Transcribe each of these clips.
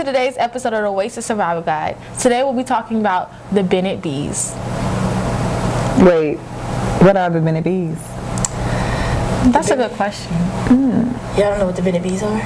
today's episode of the Wasted Survival Guide. Today we'll be talking about the Bennett Bs. Wait, what are the Bennett Bs? That's a good question. Y'all don't know what the Bennett Bs are?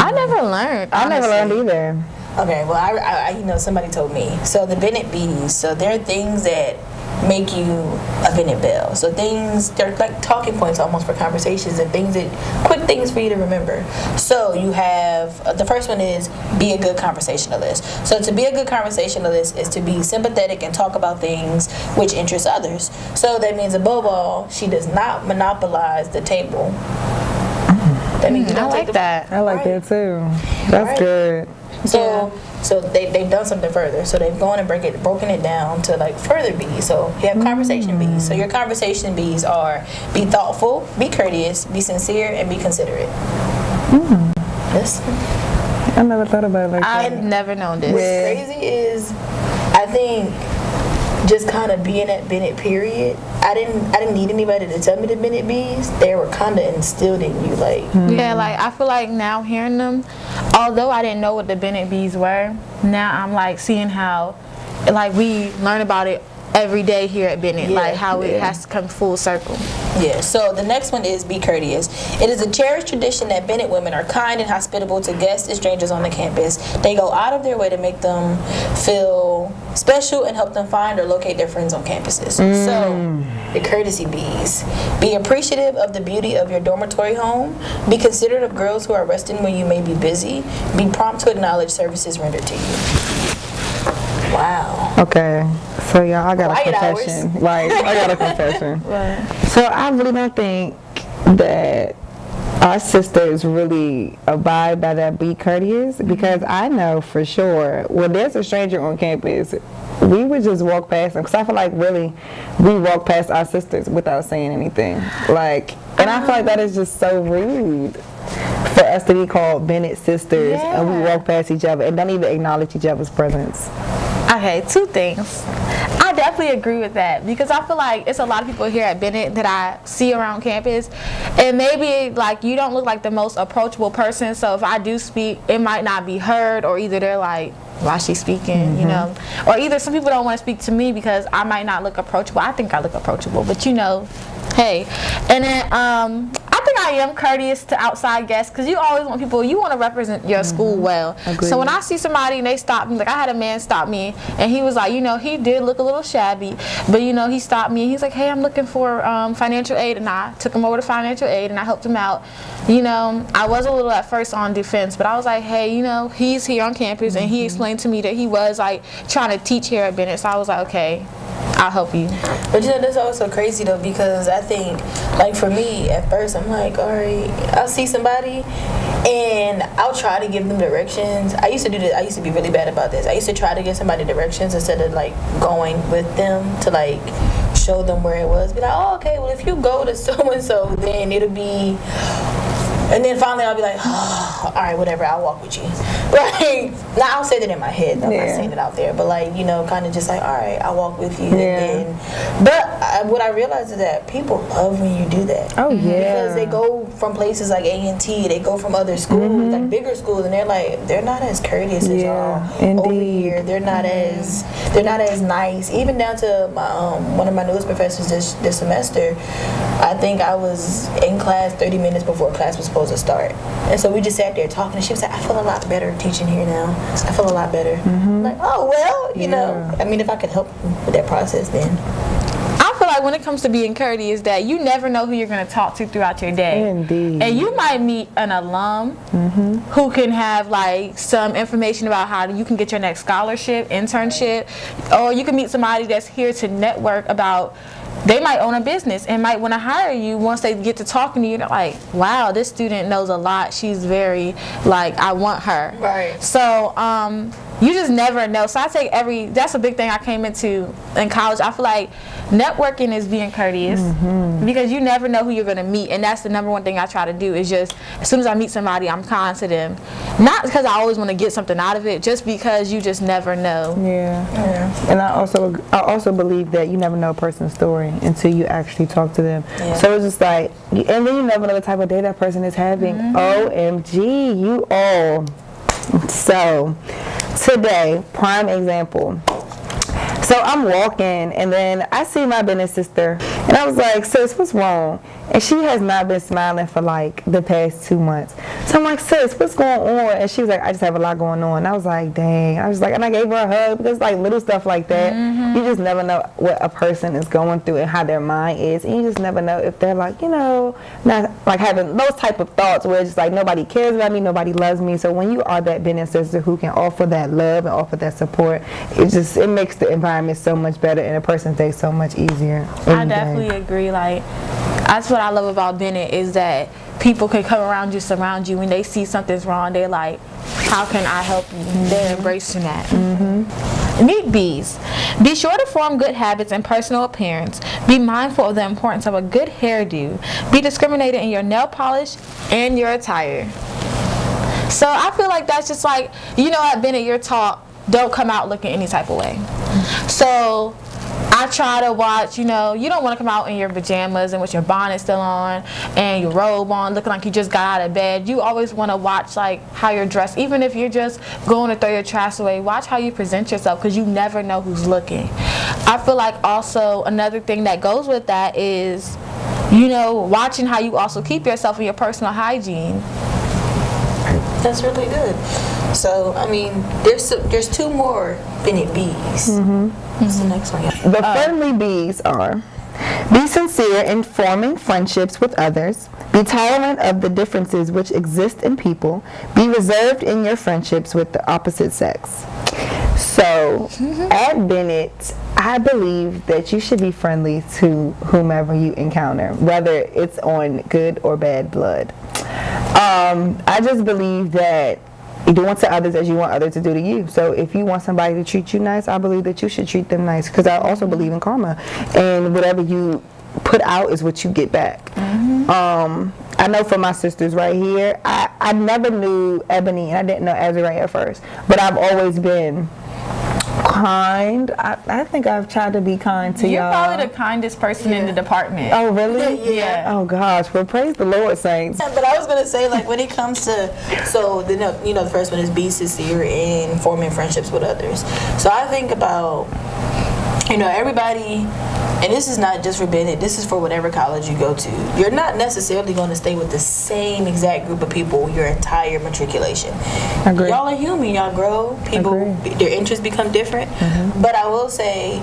I never learned. I never learned either. Okay, well, I somebody told me. So the Bennett Bs, so they're things that make you a Bennett Bell. So they're like talking points almost for conversations and quick things for you to remember. So you have, the first one is be a good conversationalist. So to be a good conversationalist is to be sympathetic and talk about things which interest others. So that means above all, she does not monopolize the table. That means you don't I like that. I like that too. That's good. So they've done something further. So they've gone and broken it down to like further B's. So you have conversation B's. So your conversation B's are be thoughtful, be courteous, be sincere, and be considerate. Yes. I never thought about it like that. I've never known this. What's crazy is, I think, just kind of being at Bennett period, I didn't need anybody to tell me the Bennett B's. They were kind of instilled in you, like. Yeah, like I feel like now hearing them, although I didn't know what the Bennett B's were, now I'm like seeing how, like we learn about it every day here at Bennett, like how it has to come full circle. Yeah, so the next one is be courteous. It is a cherished tradition that Bennett women are kind and hospitable to guests and strangers on the campus. They go out of their way to make them feel special and help them find or locate their friends on campuses. So, the courtesy B's. Be appreciative of the beauty of your dormitory home. Be considerate of girls who are resting when you may be busy. Be prompt to acknowledge services rendered to you. Wow. Okay, so y'all, I got a Quiet confession. Like, I got a confession. Right. So I really don't think that our sisters really abide by that be courteous, because I know for sure when there's a stranger on campus, we would just walk past them, because I feel like really we walk past our sisters without saying anything. Like, and I feel like that is just so rude for us to be called Bennett sisters and we walk past each other and don't even acknowledge each other's presence. Okay, two things. I definitely agree with that, because I feel like it's a lot of people here at Bennett that I see around campus, and maybe like you don't look like the most approachable person, so if I do speak, it might not be heard, or either they're like, why is she speaking, you know, or either some people don't want to speak to me because I might not look approachable. I think I look approachable, but you know, hey. And then I think I am courteous to outside guests, because you always want people, you want to represent your school well. Agreed. So when I see somebody and they stop me, like I had a man stop me and he was like, you know, he did look a little shabby, but you know, he stopped me and he's like, hey, I'm looking for financial aid, and I took him over to financial aid and I helped him out. You know, I was a little at first on defense, but I was like, hey, you know, he's here on campus and he explained to me that he was like trying to teach here at Bennett, so I was like, okay, I'll help you. But you know, that's also crazy though, because I think, like for me, at first I'm like, all right, I'll see somebody and I'll try to give them directions. I used to do this. I used to be really bad about this. I used to try to give somebody directions instead of like going with them to like show them where it was. Be like, oh, okay, well if you go to so and so, then it'll be. And then finally I'll be like, oh, all right, whatever, I'll walk with you. Like, now I'll say that in my head. I'm not saying it out there. But like, you know, kind of just like, all right, I'll walk with you. And then, but what I realized is that people love when you do that. Oh, yeah. Because they go from places like A&T, they go from other schools, like bigger schools, and they're like, they're not as courteous as y'all. Indeed. Over here, they're not as nice. Even down to my one of my newest professors this semester, I think I was in class 30 minutes before class was supposed to start. And so we just sat there talking, and she was like, I feel a lot better teaching here now. I feel a lot better. I'm like, oh, well, you know, I mean, if I could help with that process, then. I feel like when it comes to being courteous, that you never know who you're going to talk to throughout your day. Indeed. And you might meet an alum who can have like some information about how you can get your next scholarship, internship, or you can meet somebody that's here to network about. They might own a business and might want to hire you once they get to talking to you. They're like, wow, this student knows a lot. She's very, like, I want her. Right. So, you just never know. So I take that's a big thing I came into in college. I feel like networking is being courteous, because you never know who you're going to meet. And that's the number one thing I try to do, is just, as soon as I meet somebody, I'm kind to them. Not because I always want to get something out of it, just because you just never know. Yeah. And I also believe that you never know a person's story until you actually talk to them. Yeah. So it's just like, and then you never know the type of day that person is having. OMG, you all So, today, prime example. So I'm walking, and then I see my Bennett sister, and I was like, sis, what's wrong? And she has not been smiling for like the past 2 months. So I'm like, sis, what's going on? And she was like, I just have a lot going on. And I was like, dang. I was like, and I gave her a hug, because like little stuff like that, you just never know what a person is going through and how their mind is. And you just never know if they're like, not like having those type of thoughts where it's just like, nobody cares about me, nobody loves me. So when you are that Bennett sister who can offer that love and offer that support, it makes the environment so much better and a person's day so much easier. I definitely agree. Like, that's what I love about Bennett, is that people can come around you, surround you, when they see something's wrong, they're like, how can I help you? They're embracing that. Neat B's. Be sure to form good habits and personal appearance. Be mindful of the importance of a good hairdo. Be discriminated in your nail polish and your attire. So I feel like that's just like, at Bennett, you're taught, don't come out looking any type of way. So I try to watch, you don't want to come out in your pajamas and with your bonnet still on and your robe on, looking like you just got out of bed. You always want to watch like how you're dressed. Even if you're just going to throw your trash away, watch how you present yourself, because you never know who's looking. I feel like also another thing that goes with that is, watching how you also keep yourself and your personal hygiene. That's really good. So, I mean, there's 2 more Bennett B's. What's the next one? The friendly B's are: be sincere in forming friendships with others. Be tolerant of the differences which exist in people. Be reserved in your friendships with the opposite sex. So, at Bennett, I believe that you should be friendly to whomever you encounter, whether it's on good or bad blood. I just believe that you do unto others as you want others to do to you. So if you want somebody to treat you nice, I believe that you should treat them nice, because I also believe in karma, and whatever you put out is what you get back. I know for my sisters right here, I never knew Ebony and I didn't know Azurite at first, but I've always been kind. I think I've tried to be kind to y'all. You're probably the kindest person in the department. Oh, really? Yeah. Oh, gosh. Well, praise the Lord, saints. But I was going to say, like, when it comes to, the first one is be sincere in forming friendships with others. So I think about, everybody, and this is not just for Bennett, this is for whatever college you go to. You're not necessarily going to stay with the same exact group of people your entire matriculation. Agree. Y'all are human, y'all grow, their interests become different. But I will say,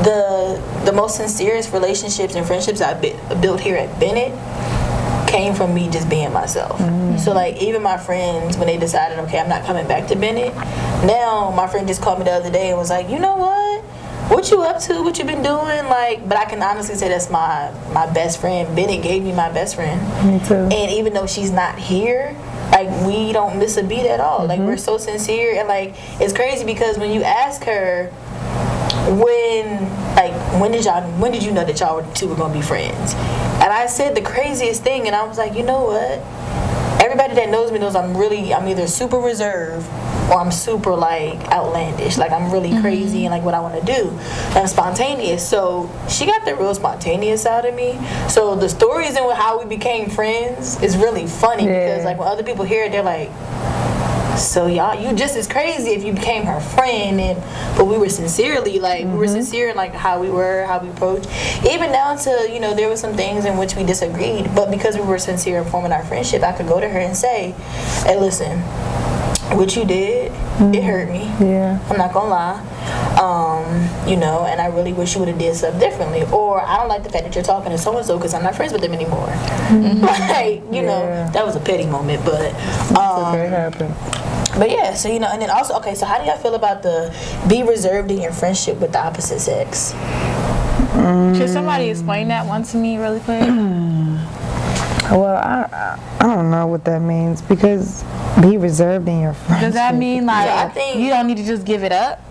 the most sincerest relationships and friendships I've built here at Bennett came from me just being myself. So like, even my friends, when they decided, okay, I'm not coming back to Bennett, now my friend just called me the other day and was like, you know what you up to, what you been doing? Like, but I can honestly say that's my best friend. Bennett gave me my best friend. Me too. And even though she's not here, like, we don't miss a beat at all. Like, we're so sincere, and like, it's crazy because when you ask her, when did you know that y'all two were gonna be friends? And I said the craziest thing, and I was like, you know what? Everybody that knows me knows I'm either super reserved or I'm super like outlandish. Like, I'm really crazy and like what I want to do. And I'm spontaneous. So she got the real spontaneous side of me. So the stories and how we became friends is really funny because like when other people hear it, they're like, so y'all, you just as crazy if you became her friend. But we were sincerely like, we were sincere in like how we approached, even down to, there were some things in which we disagreed, but because we were sincere in forming our friendship, I could go to her and say, hey, listen, what you did, it hurt me. I'm not gonna lie. And I really wish you would have did something differently, or I don't like the fact that you're talking to so and so because I'm not friends with them anymore. Like, that was a petty moment, but okay, happened. But yeah, so and then also, okay, so how do y'all feel about the be reserved in your friendship with the opposite sex? Can somebody explain that one to me really quick? Well, I don't know what that means, because be reserved in your friendship. Does that mean like I think you don't need to just give it up?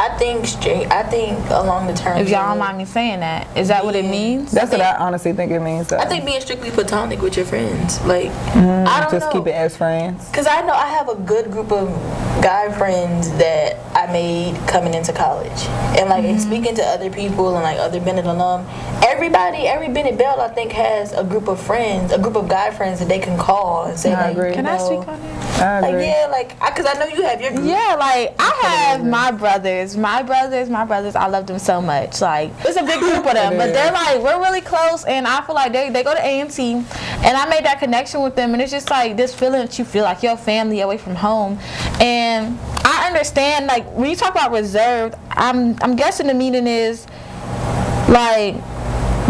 I think along the terms. If y'all don't mind me saying that, is that what it means? That's what I honestly think it means. I think being strictly platonic with your friends, like I don't just know. keep it as friends. Cause I know I have a good group of guy friends that I made coming into college, and like in speaking to other people and like other Bennett alum, every Bennett Belle I think has a group of friends, a group of guy friends that they can call and say, I like, agree. Can I speak on that? I Like, agree. yeah, like, because I know you have your group. Yeah, like I have my brothers. I love them so much. Like it's a big group of them, but they're like we're really close, and I feel like they go to A&T, and I made that connection with them, and it's just like this feeling that you feel like your family away from home, and I understand like when you talk about reserved, I'm guessing the meaning is like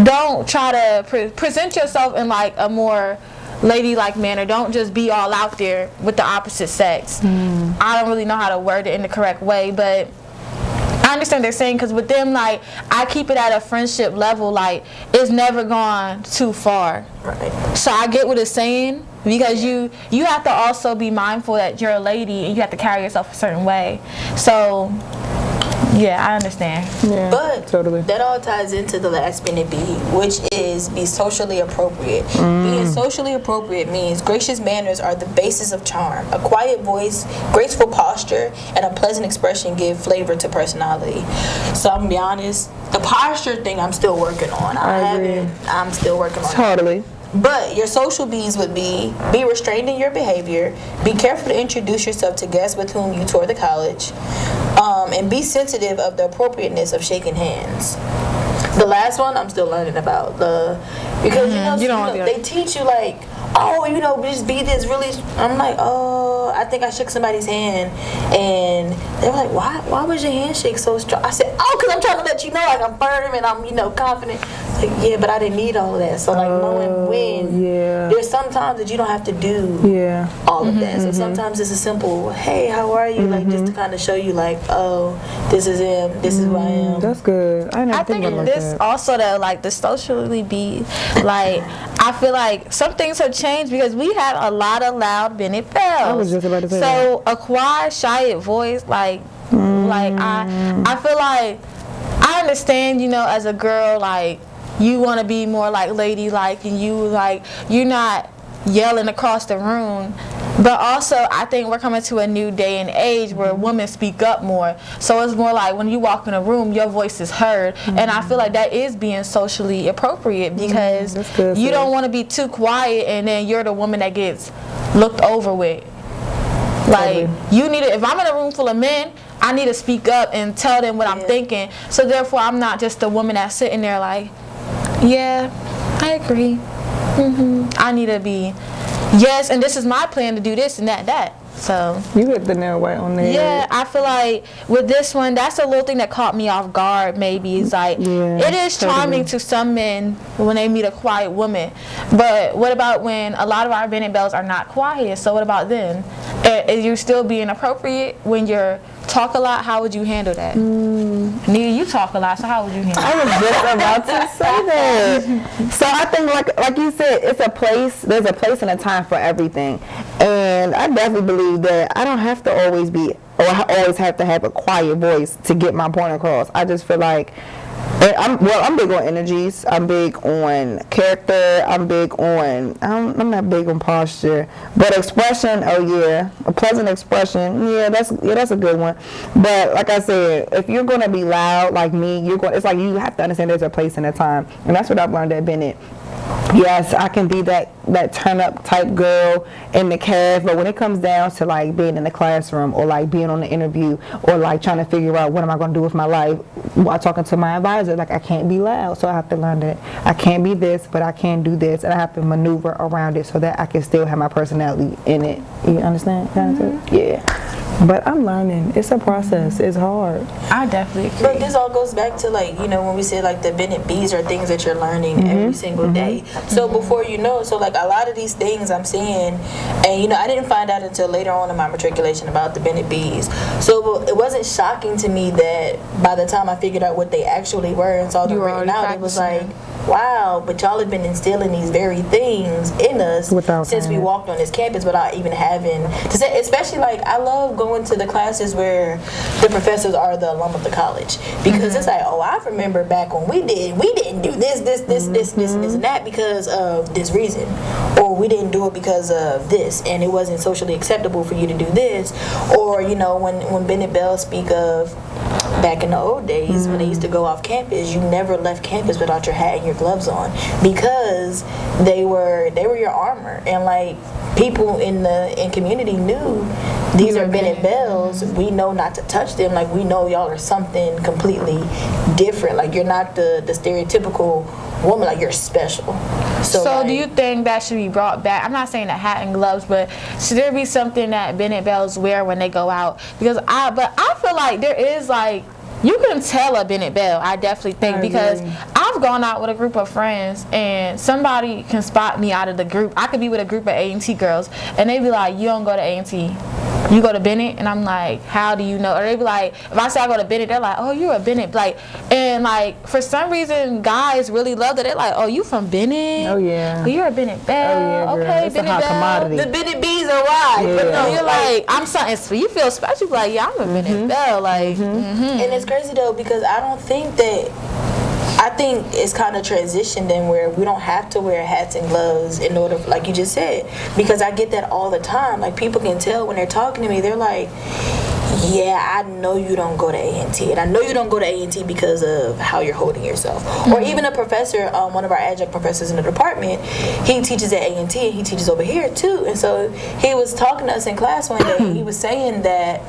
don't try to present yourself in like a more ladylike manner. Don't just be all out there with the opposite sex. I don't really know how to word it in the correct way, but I understand they're saying, because with them, like, I keep it at a friendship level, like, it's never gone too far. Right. So I get what it's saying, because you have to also be mindful that you're a lady and you have to carry yourself a certain way. So yeah, I understand. Yeah, But totally. that all ties into the last Bennett B, which is be socially appropriate. Being socially appropriate means gracious manners are the basis of charm. A quiet voice, graceful posture, and a pleasant expression give flavor to personality. So I'm gonna be honest, the posture thing I'm still working on. I'm still working on it. Totally. But your social B's would be restrained in your behavior, be careful to introduce yourself to guests with whom you tour the college, and be sensitive of the appropriateness of shaking hands. The last one I'm still learning about, because they teach you like, oh, just be this really. I'm like, oh, I think I shook somebody's hand, and they were like, why was your handshake so strong? I said, oh, because I'm trying to let you know, like I'm firm and I'm confident. Like, yeah, but I didn't need all of that. So like knowing when, there's sometimes that you don't have to do all of that. So sometimes it's a simple, hey, how are you? Like just to kind of show you like, oh, this is him, this is who I am. That's good. I think about this that. also though, like the socially be, like I feel like some things have changed because we had a lot of loud Bennett bells. I was just about to say so a quiet, shy voice, like I feel like I understand, as a girl, like you want to be more like ladylike, and you're not yelling across the room. But also, I think we're coming to a new day and age where women speak up more. So it's more like when you walk in a room, your voice is heard. And I feel like that is being socially appropriate, because you don't want to be too quiet and then you're the woman that gets looked over with. Like, you need to, if I'm in a room full of men, I need to speak up and tell them what I'm thinking. So therefore, I'm not just the woman that's sitting there like, yeah, I agree. I need to be, yes, and this is my plan to do this and that. So you hit the nail right on there. Yeah, I feel like with this one, that's a little thing that caught me off guard. Maybe it's like it is charming to some men when they meet a quiet woman, but what about when a lot of our Bennett bells are not quiet? So what about then? Is you still being appropriate when you're talk a lot? How would you handle that? Neither you talk a lot, so how would you handle I it? was just about to say that. So I think, like you said, it's a place. There's a place and a time for everything, and I definitely believe that I don't have to always be, or I always have to have a quiet voice to get my point across. I just feel like, I'm big on energies. I'm big on character. I'm not big on posture, but expression. Oh yeah, a pleasant expression. Yeah, that's a good one. But like I said, if you're gonna be loud like me, it's like you have to understand there's a place and a time, and that's what I've learned at Bennett. Yes, I can be that turn up type girl in the cast, but when it comes down to like being in the classroom or like being on the interview or like trying to figure out what am I going to do with my life while talking to my advisor, like I can't be loud. So I have to learn that I can't be this, but I can do this, and I have to maneuver around it so that I can still have my personality in it. You understand? Yeah. But I'm learning. It's a process. It's hard. I definitely agree. But this all goes back to like, when we say like the Bennett B's are things that you're learning every single day. So before so like a lot of these things I'm seeing, and I didn't find out until later on in my matriculation about the Bennett B's. So it wasn't shocking to me that by the time I figured out what they actually were and saw them written out, it was like, wow, but y'all have been instilling these very things in us since we walked on this campus without even having to say. Especially like I love going to the classes where the professors are the alum of the college, because it's like, oh, I remember back when we didn't do this, and that because of this reason, or we didn't do it because of this, and it wasn't socially acceptable for you to do this, or when Bennett Bell speak of back in the old days when they used to go off campus, you never left campus without your hat and your gloves on, because they were your armor. And like, people in community knew these are Bennett Bells. We know not to touch them. Like, we know y'all are something completely different. Like, you're not the stereotypical woman. Like, you're special. So like, do you think that should be brought back? I'm not saying the hat and gloves, but should there be something that Bennett Bells wear when they go out? Because I feel like there is, like, you can tell a Bennett Bell, I definitely think, because I've gone out with a group of friends and somebody can spot me out of the group. I could be with a group of A&T girls and they be like, you don't go to A&T, you go to Bennett? And I'm like, how do you know? Or they be like, if I say I go to Bennett, they're like, oh, you're a Bennett. Like, and like, for some reason, guys really love that. They're like, oh, you from Bennett? Oh yeah. Oh, you're a Bennett Bell. Oh yeah, girl. Okay, It's Bennett a hot Bell. commodity. the Bennett B's are wide. Yeah. But no, You're like, I'm something. So you feel special. You're like, yeah, I'm a Bennett Bell. Like, and it's crazy though, because I think it's kind of transitioned in where we don't have to wear hats and gloves in order, like you just said, because I get that all the time. Like, people can tell when they're talking to me, they're like, yeah, I know you don't go to A&T, and I know you don't go to A&T because of how you're holding yourself. Or even a professor, one of our adjunct professors in the department, he teaches at A&T and he teaches over here too. And so he was talking to us in class one day. He was saying that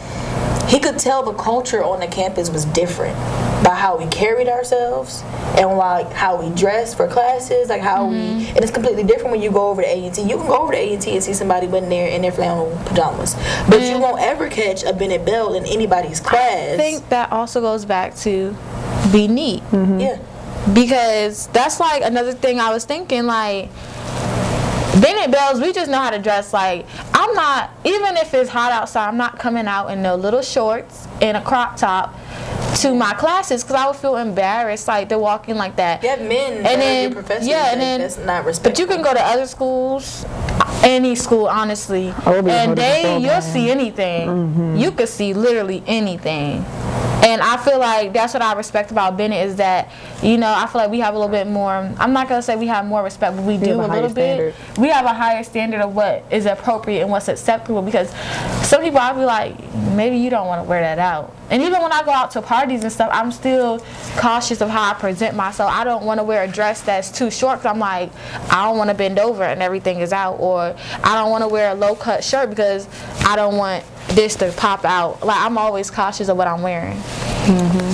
he could tell the culture on the campus was different by how we carried ourselves and like how we dressed for classes, like how and it's completely different when you go over to A&T. You can go over to A&T and see somebody in their flannel pajamas, but you won't ever catch a Bennett Bell in anybody's class. I think that also goes back to be neat. Yeah. Because that's like another thing I was thinking, like, Bennett Bells, we just know how to dress. Like, I'm not, even if it's hot outside, I'm not coming out in no little shorts and a crop top to my classes, because I would feel embarrassed, like, they're walking like that. You have men that are your professors, and then that's not respectful. But you can go to other schools, any school, honestly, and you'll see anything. You could see literally anything. And I feel like that's what I respect about Bennett, is that, you know, I feel like we have a little bit more, I'm not going to say we have more respect, but we do a little bit. We have a higher standard of what is appropriate and what's acceptable, because some people, I'll be like, maybe you don't want to wear that out. And even when I go out to parties and stuff, I'm still cautious of how I present myself. I don't want to wear a dress that's too short, because I'm like, I don't want to bend over and everything is out. Or I don't want to wear a low-cut shirt because I don't want this to pop out. Like, I'm always cautious of what I'm wearing.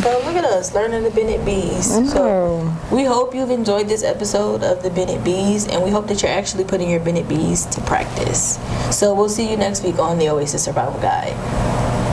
So look at us learning the Bennett B's. So we hope you've enjoyed this episode of the Bennett B's, and we hope that you're actually putting your Bennett B's to practice. So we'll see you next week on the Oasis Survival Guide.